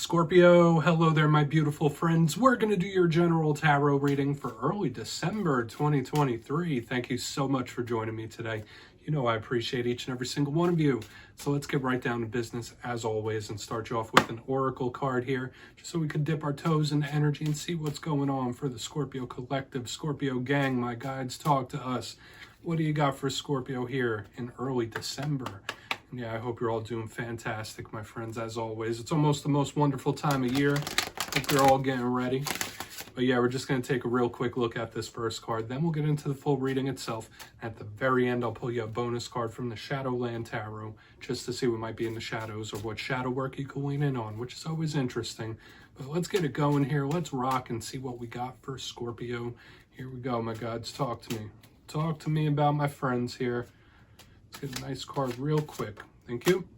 Scorpio, hello there, my beautiful friends. We're going to do your general tarot reading for early December 2023. Thank you so much for joining me today. You know I appreciate each and every single one of you. So let's get right down to business as always and start you off with an oracle card here, just so we could dip our toes into energy and see what's going on for the Scorpio collective. Scorpio gang, my guides, talk to us. What do you got for Scorpio here in early December? Yeah, I hope you're all doing fantastic, my friends, as always. It's almost the most wonderful time of year. Hope you're all getting ready. But yeah, we're just going to take a real quick look at this first card. Then we'll get into the full reading itself. At the very end, I'll pull you a bonus card from the Shadowland Tarot, just to see what might be in the shadows or what shadow work you can lean in on, which is always interesting. But let's get it going here. Let's rock and see what we got for Scorpio. Here we go, my gods. Talk to me. Talk to me about my friends here. Let's get a nice card real quick. Thank you.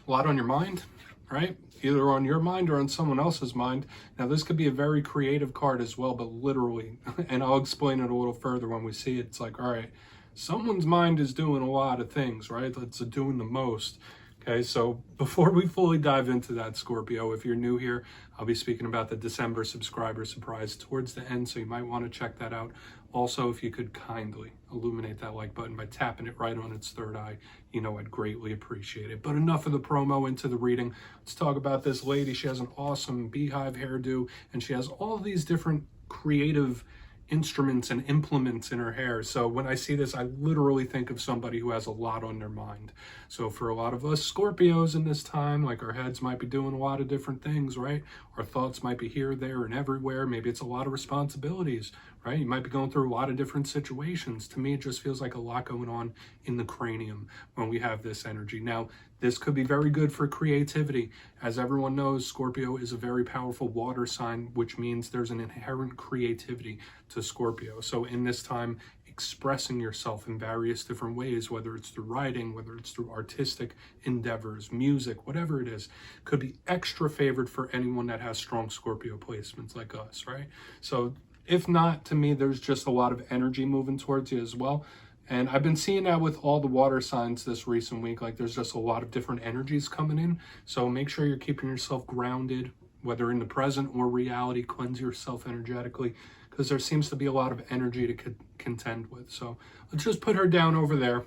A lot on your mind, right? Either on your mind or on someone else's mind. Now, this could be a very creative card as well, but literally, and I'll explain it a little further when we see it. It's like, all right, someone's mind is doing a lot of things, right? It's doing the most. Okay, so before we fully dive into that, Scorpio, if you're new here, I'll be speaking about the December subscriber surprise towards the end, so you might want to check that out. Also, if you could kindly illuminate that like button by tapping it right on its third eye, you know I'd greatly appreciate it. But enough of the promo, into the reading. Let's talk about this lady. She has an awesome beehive hairdo, and she has all these different creative instruments and implements in her hair. So when I see this, I literally think of somebody who has a lot on their mind. So for a lot of us Scorpios in this time, like, our heads might be doing a lot of different things, right? Our thoughts might be here, there, and everywhere. Maybe it's a lot of responsibilities, right? You might be going through a lot of different situations. To me, it just feels like a lot going on in the cranium when we have this energy. Now, this could be very good for creativity. As everyone knows, Scorpio is a very powerful water sign, which means there's an inherent creativity to Scorpio. So in this time, expressing yourself in various different ways, whether it's through writing, whether it's through artistic endeavors, music, whatever it is, could be extra favored for anyone that has strong Scorpio placements like us, right? So if not, to me, there's just a lot of energy moving towards you as well. And I've been seeing that with all the water signs this recent week. Like, there's just a lot of different energies coming in. So make sure you're keeping yourself grounded, whether in the present or reality. Cleanse yourself energetically, because there seems to be a lot of energy to contend with. So let's just put her down over there.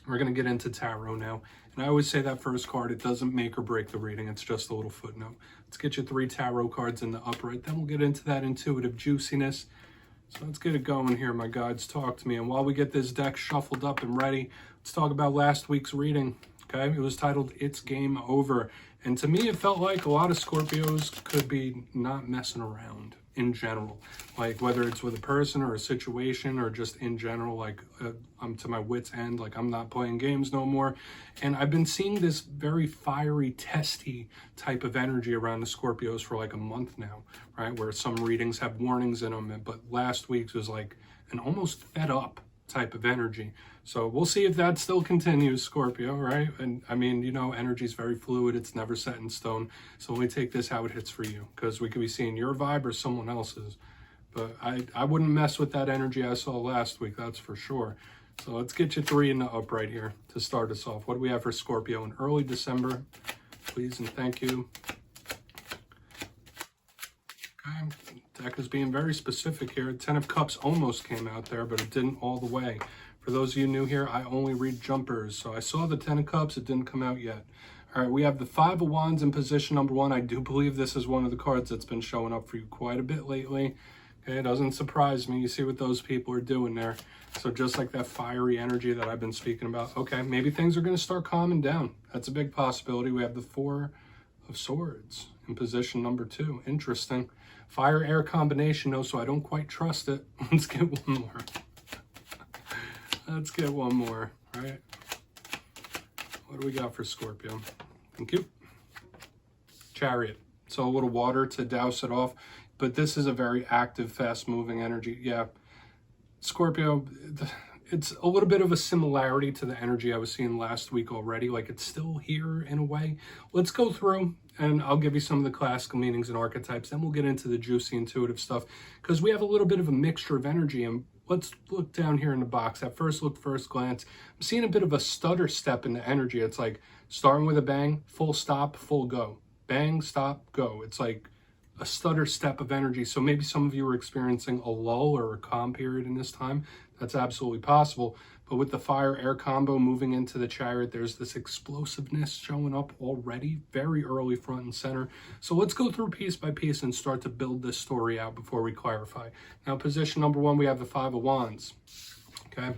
We're going to get into tarot now. And I always say that first card, it doesn't make or break the reading. It's just a little footnote. Let's get you 3 tarot cards in the upright. Then we'll get into that intuitive juiciness. So let's get it going here, my guides. Talk to me. And while we get this deck shuffled up and ready, let's talk about last week's reading. Okay, it was titled It's Game Over. And to me, it felt like a lot of Scorpios could be not messing around in general. Like, whether it's with a person or a situation or just in general, like, I'm to my wit's end. Like, I'm not playing games no more. And I've been seeing this very fiery, testy type of energy around the Scorpios for like a month now, right? Where some readings have warnings in them, but last week's was like an almost fed up type of energy. So we'll see if that still continues, Scorpio, right? And I mean, you know, energy is very fluid. It's never set in stone. So we take this how it hits for you, because we could be seeing your vibe or someone else's. But I wouldn't mess with that energy I saw last week, that's for sure. So let's get you 3 in the upright here to start us off. What do we have for Scorpio in early December? Please and thank you. Okay, deck is being very specific here. 10 of Cups almost came out there, but it didn't all the way. For those of you new here, I only read jumpers. So I saw the 10 of Cups, it didn't come out yet. All right, we have the 5 of Wands in position number 1. I do believe this is one of the cards that's been showing up for you quite a bit lately. Okay, it doesn't surprise me. You see what those people are doing there. So just like that fiery energy that I've been speaking about. Okay, maybe things are going to start calming down. That's a big possibility. We have the 4 of Swords in position number 2. Interesting. Fire-air combination, though, so I don't quite trust it. Let's get one more. Let's get one more, right? What do we got for Scorpio? Thank you. Chariot. So a little water to douse it off. But this is a very active, fast-moving energy. Yeah, Scorpio, it's a little bit of a similarity to the energy I was seeing last week already. Like, it's still here in a way. Let's go through, and I'll give you some of the classical meanings and archetypes. Then we'll get into the juicy, intuitive stuff, because we have a little bit of a mixture of energy. And let's look down here in the box. At first look, first glance, I'm seeing a bit of a stutter step in the energy. It's like starting with a bang, full stop, full go. bang, stop, go. It's like a stutter step of energy. So maybe some of you are experiencing a lull or a calm period in this time. That's absolutely possible. But with the fire-air combo moving into the chariot, there's this explosiveness showing up already, very early front and center. So let's go through piece by piece and start to build this story out before we clarify. Now, position number 1, we have the Five of Wands. Okay.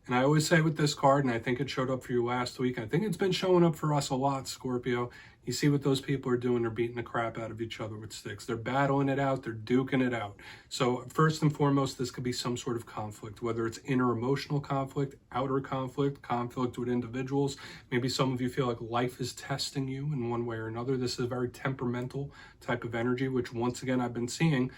And I always say with this card, and I think it showed up for you last week, I think it's been showing up for us a lot, Scorpio. You see what those people are doing. They're beating the crap out of each other with sticks. They're battling it out. They're duking it out. So first and foremost, this could be some sort of conflict, whether it's inner emotional conflict, outer conflict, conflict with individuals. Maybe some of you feel like life is testing you in one way or another. This is a very temperamental type of energy, which once again, I've been seeing.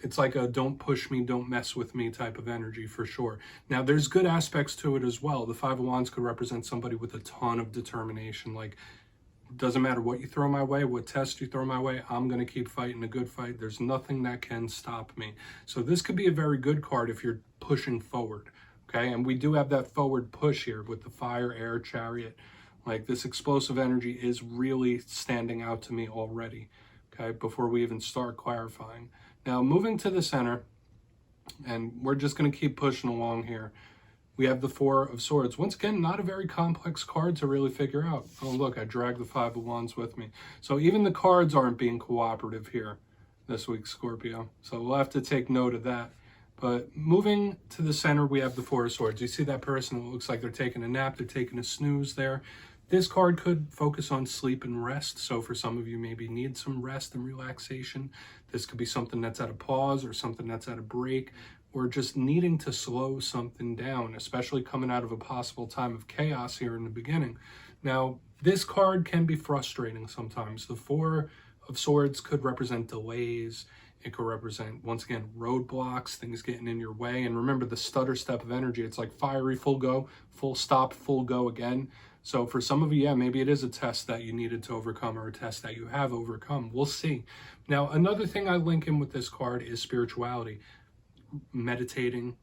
It's like a don't push me, don't mess with me type of energy for sure. Now, there's good aspects to it as well. The Five of Wands could represent somebody with a ton of determination. Like, doesn't matter what you throw my way, what test you throw my way, I'm going to keep fighting a good fight. There's nothing that can stop me. So this could be a very good card if you're pushing forward. Okay, and we do have that forward push here with the fire, air, chariot. Like, this explosive energy is really standing out to me already. Okay, before we even start clarifying. Now, moving to the center, and we're just going to keep pushing along here. We have the Four of Swords. Once again, not a very complex card to really figure out. Oh, look, I dragged the Five of Wands with me. So even the cards aren't being cooperative here this week, Scorpio. So we'll have to take note of that. But moving to the center, we have the Four of Swords. You see that person who looks like they're taking a nap, they're taking a snooze there. This card could focus on sleep and rest. So for some of you, maybe need some rest and relaxation. This could be something that's at a pause or something that's at a break, or just needing to slow something down, especially coming out of a possible time of chaos here in the beginning. Now, this card can be frustrating sometimes. The Four of Swords could represent delays. It could represent, once again, roadblocks, things getting in your way. And remember, the stutter step of energy, it's like fiery, full go, full stop, full go again. So for some of you, yeah, maybe it is a test that you needed to overcome or a test that you have overcome. We'll see. Now, another thing I link in with this card is spirituality. Meditating,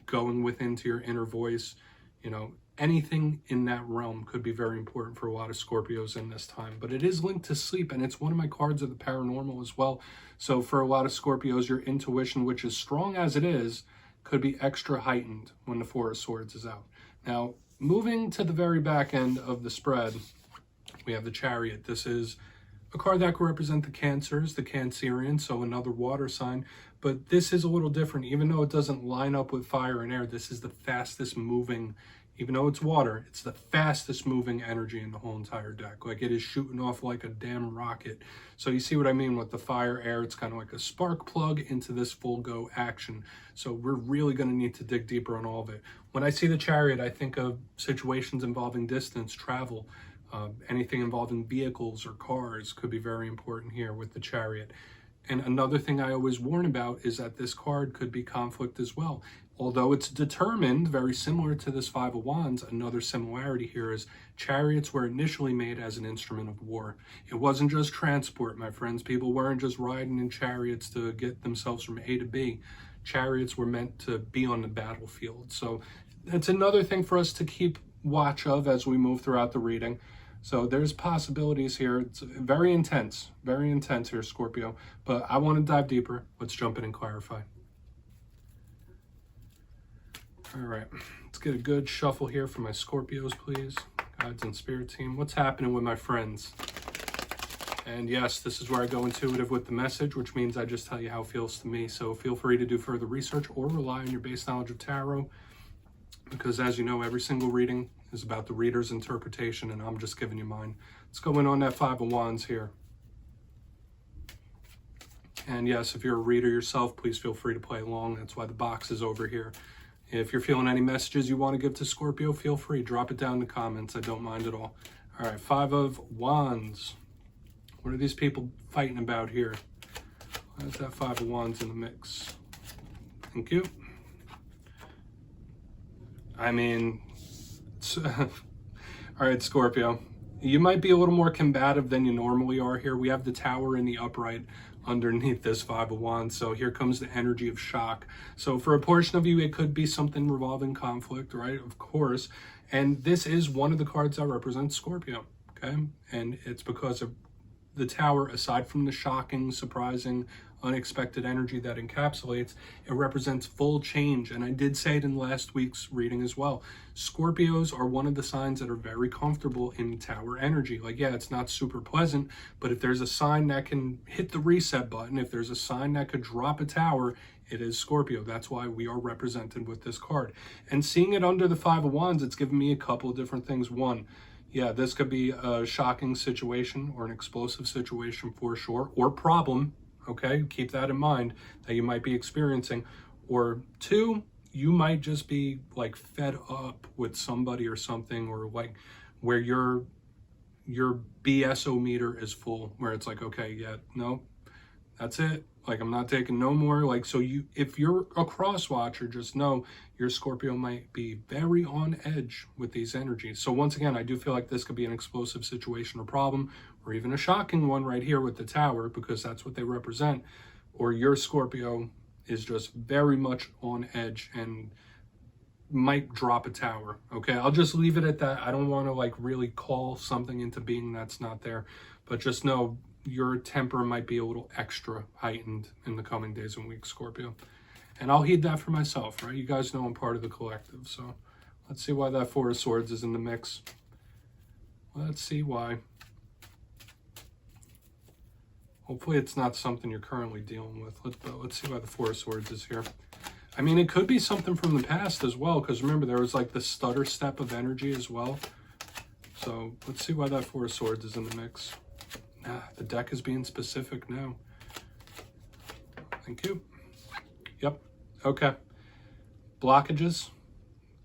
going within to your inner voice, you know, anything in that realm could be very important for a lot of Scorpios in this time. But it is linked to sleep, and it's one of my cards of the paranormal as well. So for a lot of Scorpios, your intuition, which is strong as it is, could be extra heightened when the Four of Swords is out. Now, moving to the very back end of the spread, we have the Chariot. This is a card that could represent the Cancers, the Cancerians, so another water sign. But this is a little different. Even though it doesn't line up with fire and air, this is the fastest moving, even though it's water, it's the fastest moving energy in the whole entire deck. Like, it is shooting off like a damn rocket. So you see what I mean with the fire, air, it's kind of like a spark plug into this full go action. So we're really going to need to dig deeper on all of it. When I see the Chariot, I think of situations involving distance, travel, anything involving vehicles or cars could be very important here with the Chariot. And another thing I always warn about is that this card could be conflict as well. Although it's determined, very similar to this Five of Wands, another similarity here is chariots were initially made as an instrument of war. It wasn't just transport, my friends. People weren't just riding in chariots to get themselves from A to B. Chariots were meant to be on the battlefield. So that's another thing for us to keep watch of as we move throughout the reading. So there's possibilities here. It's very intense here, Scorpio. But I want to dive deeper. Let's jump in and clarify. All right, let's get a good shuffle here for my Scorpios, please. Guides and Spirit team. What's happening with my friends? And yes, this is where I go intuitive with the message, which means I just tell you how it feels to me. So feel free to do further research or rely on your base knowledge of tarot, because as you know, every single reading is about the reader's interpretation, and I'm just giving you mine. Let's go in on that Five of Wands here. And yes, if you're a reader yourself, please feel free to play along. That's why the box is over here. If you're feeling any messages you want to give to Scorpio, feel free. Drop it down in the comments. I don't mind at all. All right, Five of Wands. What are these people fighting about here? Why is that Five of Wands in the mix? Thank you. I mean, all right, Scorpio. You might be a little more combative than you normally are here. We have the Tower in the upright underneath this Five of Wands. So here comes the energy of shock. So for a portion of you, it could be something revolving conflict, right? Of course. And this is one of the cards that represents Scorpio, okay? And it's because of the Tower, aside from the shocking, surprising, unexpected energy that encapsulates, it represents full change. And I did say it in last week's reading as well. Scorpios are one of the signs that are very comfortable in Tower energy. Like, yeah, it's not super pleasant, but if there's a sign that can hit the reset button, if there's a sign that could drop a Tower, it is Scorpio. That's why we are represented with this card. And seeing it under the Five of Wands, it's given me a couple of different things. One, yeah, this could be a shocking situation or an explosive situation for sure, or problem. Okay, keep that in mind that you might be experiencing. Or two, you might just be like fed up with somebody or something, or like where your BSO-meter is full, where it's like, okay, yeah, no, that's it. Like, I'm not taking no more. Like, so if you're a cross watcher, just know your Scorpio might be very on edge with these energies. So once again, I do feel like this could be an explosive situation or problem, or even a shocking one right here with the Tower, because that's what they represent. Or your Scorpio is just very much on edge and might drop a Tower. Okay, I'll just leave it at that. I don't want to like really call something into being that's not there, but just know your temper might be a little extra heightened in the coming days and weeks, Scorpio. And I'll heed that for myself, right? You guys know I'm part of the collective. So let's see why that Four of Swords is in the mix. Let's see why. Hopefully it's not something you're currently dealing with. Let's see why the Four of Swords is here. I mean, it could be something from the past as well, because remember, there was like the stutter step of energy as well. So let's see why that Four of Swords is in the mix. The deck is being specific now. Thank you. Yep. Okay. Blockages.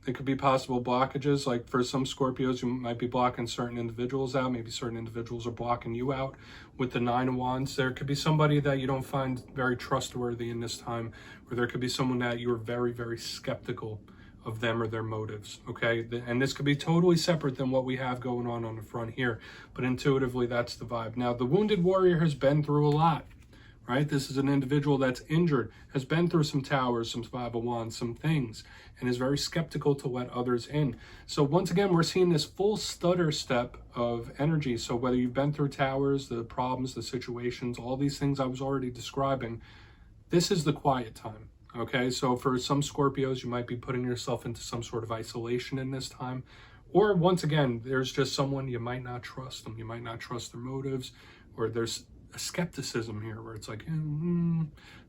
It could be possible blockages. Like for some Scorpios, you might be blocking certain individuals out. Maybe certain individuals are blocking you out. With the Nine of Wands, there could be somebody that you don't find very trustworthy in this time, or there could be someone that you're very, very skeptical of them or their motives, okay? And this could be totally separate than what we have going on the front here, but intuitively, that's the vibe. Now, the Wounded Warrior has been through a lot, right? This is an individual that's injured, has been through some Towers, some Five of Wands, some things, and is very skeptical to let others in. So once again, we're seeing this full stutter step of energy. So whether you've been through Towers, the problems, the situations, all these things I was already describing, this is the quiet time. Okay, so for some Scorpios, you might be putting yourself into some sort of isolation in this time. Or once again, there's just someone you might not trust them. You might not trust their motives, or there's a skepticism here where it's like,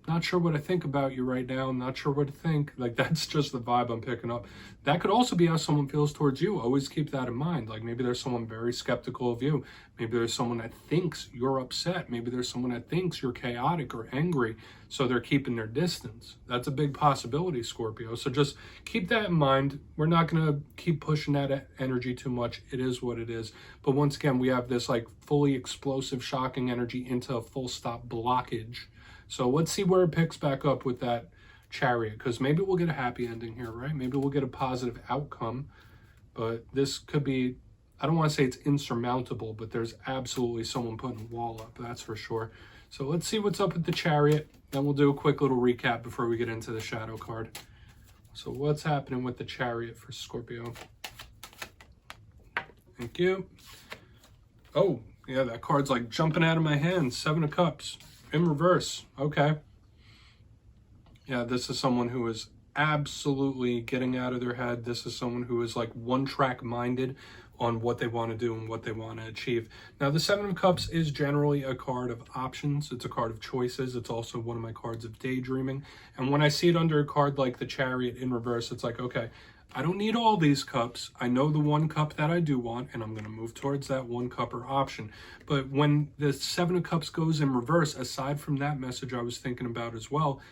not sure what I think about you right now. I'm not sure what to think. Like, that's just the vibe I'm picking up. That could also be how someone feels towards you. Always keep that in mind. Like, maybe there's someone very skeptical of you. Maybe there's someone that thinks you're upset. Maybe there's someone that thinks you're chaotic or angry, so they're keeping their distance. That's a big possibility, Scorpio. So just keep that in mind. We're not going to keep pushing that energy too much. It is what it is. But once again, we have this like fully explosive, shocking energy into a full stop blockage. So let's see where it picks back up with that Chariot, because maybe we'll get a happy ending here, right? Maybe we'll get a positive outcome, but this could be, I don't want to say it's insurmountable, but there's absolutely someone putting a wall up, that's for sure. So let's see what's up with the Chariot, then we'll do a quick little recap before we get into the shadow card. So what's happening with the Chariot for Scorpio? Thank you. Oh, yeah, that card's like jumping out of my hand. Seven of Cups. In reverse. Okay. Yeah, this is someone who is absolutely getting out of their head. This is someone who is like one-track minded on what they want to do and what they want to achieve. Now, the Seven of Cups is generally a card of options. It's a card of choices. It's also one of my cards of daydreaming. And when I see it under a card like the Chariot in reverse, it's like, okay, I don't need all these cups. I know the one cup that I do want, and I'm going to move towards that one cupper option. But when the Seven of Cups goes in reverse, aside from that message I was thinking about as well,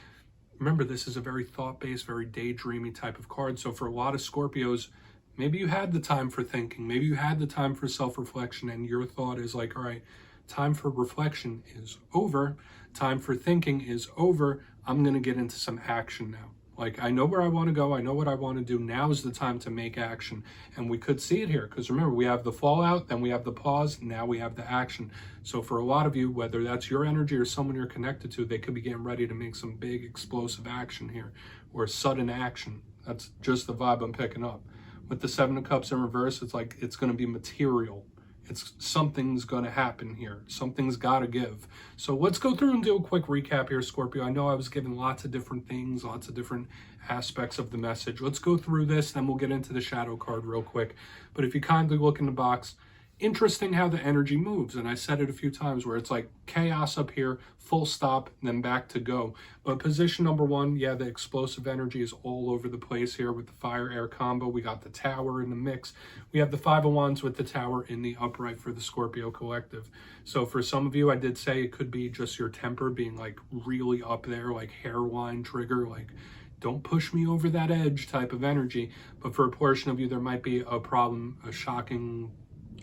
remember, this is a very thought-based, very daydreamy type of card. So for a lot of Scorpios, maybe you had the time for thinking. Maybe you had the time for self-reflection, and your thought is like, all right, time for reflection is over. Time for thinking is over. I'm going to get into some action now. Like, I know where I want to go. I know what I want to do. Now is the time to make action. And we could see it here because remember, we have the fallout, then we have the pause, now we have the action. So for a lot of you, whether that's your energy or someone you're connected to, they could be getting ready to make some big explosive action here or sudden action. That's just the vibe I'm picking up. With the Seven of Cups in reverse, it's like it's going to be material. something's going to happen here. Something's got to give. So let's go through and do a quick recap here, Scorpio. I know I was given lots of different things, lots of different aspects of the message. Let's go through this, then we'll get into the shadow card real quick. But if you kindly look in the box, interesting how the energy moves. And I said it a few times where it's like chaos up here, full stop, and then back to go. But position number one, yeah, the explosive energy is all over the place here with the fire-air combo. We got the tower in the mix. We have the Five of Wands with the tower in the upright for the Scorpio collective. So for some of you, I did say it could be just your temper being like really up there, like hairline trigger, like don't push me over that edge type of energy. But for a portion of you, there might be a problem, a shocking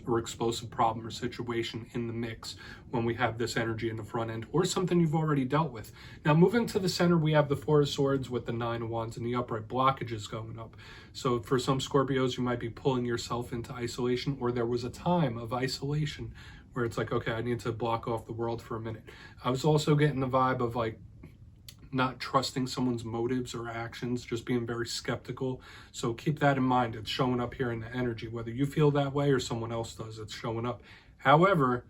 or explosive problem or situation in the mix when we have this energy in the front end, or something you've already dealt with. Now moving to the center, we have the Four of Swords with the Nine of Wands and the upright blockages going up. So for some Scorpios, you might be pulling yourself into isolation, or there was a time of isolation where it's like, okay, I need to block off the world for a minute. I was also getting the vibe of like not trusting someone's motives or actions, just being very skeptical. So keep that in mind. It's showing up here in the energy, whether you feel that way or someone else does, it's showing up. However,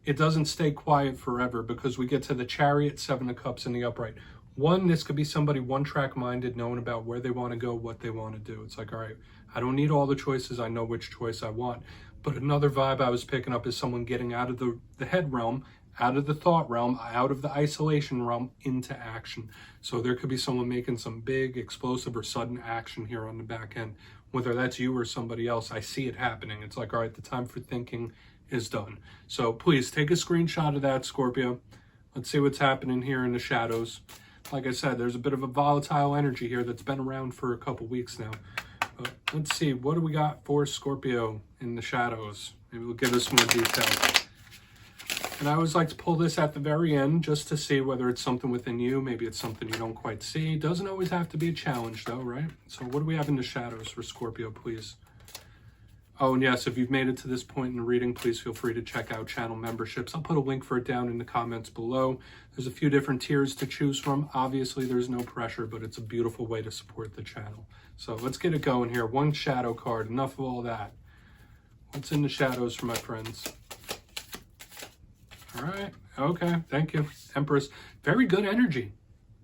it doesn't stay quiet forever, because we get to the Chariot, Seven of Cups in the upright. One, this could be somebody one-track minded, knowing about where they want to go, what they want to do. It's like, all right, I don't need all the choices. I know which choice I want. But another vibe I was picking up is someone getting out of the head realm, out of the thought realm, out of the isolation realm into action. So there could be someone making some big, explosive, or sudden action here on the back end. Whether that's you or somebody else, I see it happening. It's like, all right, the time for thinking is done. So please take a screenshot of that, Scorpio. Let's see what's happening here in the shadows. Like I said, there's a bit of a volatile energy here that's been around for a couple weeks now. But let's see, what do we got for Scorpio in the shadows? Maybe we'll give us more details. And I always like to pull this at the very end just to see whether it's something within you. Maybe it's something you don't quite see. Doesn't always have to be a challenge though, right? So what do we have in the shadows for Scorpio, please? Oh, and yes, if you've made it to this point in the reading, please feel free to check out channel memberships. I'll put a link for it down in the comments below. There's a few different tiers to choose from. Obviously, there's no pressure, but it's a beautiful way to support the channel. So let's get it going here. One shadow card, enough of all that. What's in the shadows for my friends? All right, okay, thank you. Empress, very good energy.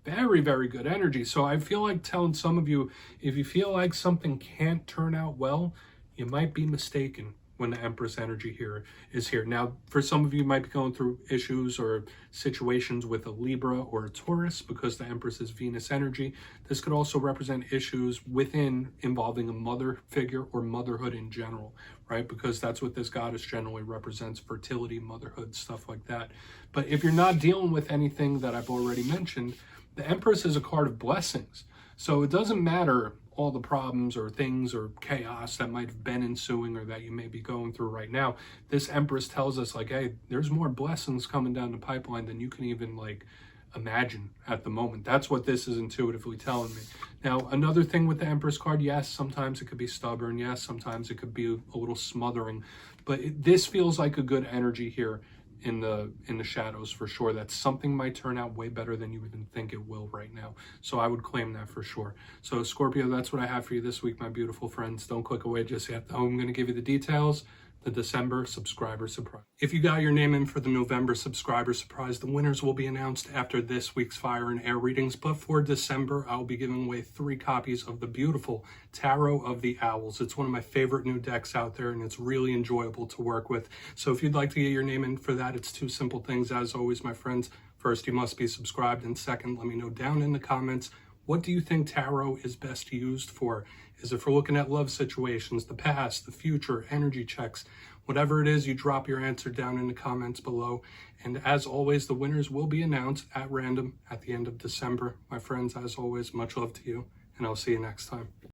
Very, very good energy. So I feel like telling some of you, if you feel like something can't turn out well, you might be mistaken when the Empress energy here is here. Now, for some of you, might be going through issues or situations with a Libra or a Taurus, because the Empress is Venus energy. This could also represent issues within involving a mother figure or motherhood in general, right? Because that's what this goddess generally represents: fertility, motherhood, stuff like that. But if you're not dealing with anything that I've already mentioned, the Empress is a card of blessings. So it doesn't matter all the problems or things or chaos that might have been ensuing or that you may be going through right now. This Empress tells us like, hey, there's more blessings coming down the pipeline than you can even like imagine at the moment. That's what this is intuitively telling me. Now, another thing with the Empress card, yes, sometimes it could be stubborn. Yes, sometimes it could be a little smothering, but this feels like a good energy here in the shadows for sure, that something might turn out way better than you even think it will right now. So I would claim that for sure. So Scorpio, that's what I have for you this week, my beautiful friends. Don't click away just yet. I'm going to give you the details. The December subscriber surprise. If you got your name in for the November subscriber surprise, the winners will be announced after this week's fire and air readings. But for December, I'll be giving away 3 copies of the beautiful Tarot of the Owls. It's one of my favorite new decks out there, and it's really enjoyable to work with. So if you'd like to get your name in for that, it's 2 simple things. As always, my friends, first, you must be subscribed. And second, let me know down in the comments, what do you think tarot is best used for? Is it for looking at love situations, the past, the future, energy checks? Whatever it is, you drop your answer down in the comments below. And as always, the winners will be announced at random at the end of December. My friends, as always, much love to you, and I'll see you next time.